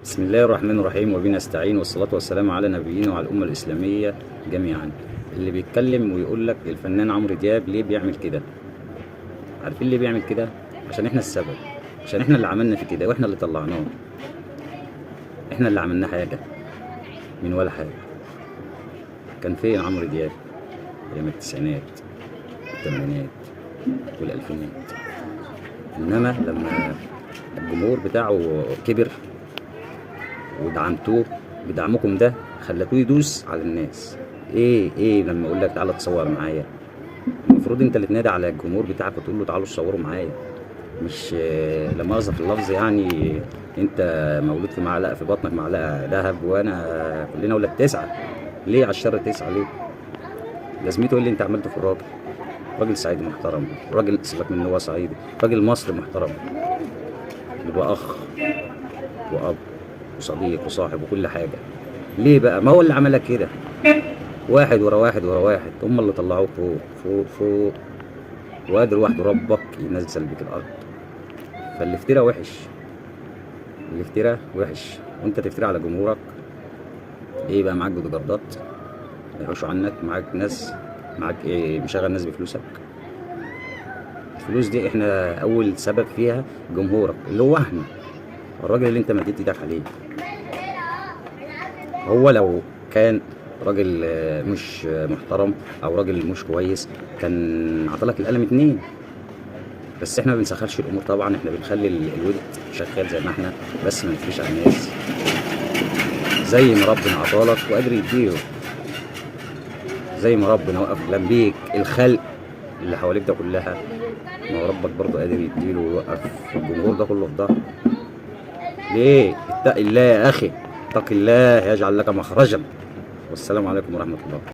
بسم الله الرحمن الرحيم وبه نستعين والصلاة والسلام على نبينا وعلى الأمة الإسلامية جميعا. اللي بيتكلم ويقول لك الفنان عمرو دياب ليه بيعمل كده؟ عارفين ليه بيعمل كده؟ عشان احنا السبب، عشان احنا اللي عملنا في كده واحنا اللي طلعناه. احنا اللي عملنا حاجة من ولا حاجة. كان فين عمرو دياب ايام التسعينات والثمانينات والألفينات؟ انما لما الجمهور بتاعه كبر ودعمتوه بدعمكم ده خلتوه يدوس على الناس. ايه لما اقول لك تعالى تصور معايا، المفروض انت اللي تنادي على الجمهور بتاعك وتقول له تعالوا تصوروا معايا، مش لا مؤاخذة في اللفظ يعني انت مولود في معلقه في بطنك معلقه ذهب وانا كلنا ولاد تسعه. ليه على الشر تسعه ليه؟ لازمته ايه اللي انت عملته في الراجل؟ راجل صعيدي محترم، راجل سيبك من ان هو صعيدي، راجل مصري محترم يبقى اخ واب وصديق وصاحب وكل حاجه. ليه بقى؟ ما هو اللي عملك كده، واحد ورا واحد ورا واحد، هم اللي طلعوك فوق فوق فوق، وقادر وحده ربك ينزل بيك الارض. فالافتراء وحش، الافتراء وحش، وانت تفتري على جمهورك. ايه بقى معاك بودجاردات يحوشوا عنك، معاك ناس، معاك ايه مشغل ناس بفلوسك. الفلوس دي احنا اول سبب فيها جمهورك اللي هو احنا، الراجل اللي انت مديت ايدك عليه. هو لو كان راجل مش محترم او راجل مش كويس كان عطلك القلم اتنين. بس احنا ما بنسخرش الامور طبعا، احنا بنخلي الود شغال زي ما احنا، بس ما نفريش على الناس. زي ما ربنا عطالك وقادر يديله، زي ما ربنا وقف جنبيك الخلق اللي حواليك ده كلها، ما هو ربك برضه قادر يديله ويوقف الجمهور ده كله في ظهره. ليه؟ اتق الله يا اخي، اتق الله يجعل لك مخرجا. والسلام عليكم ورحمة الله.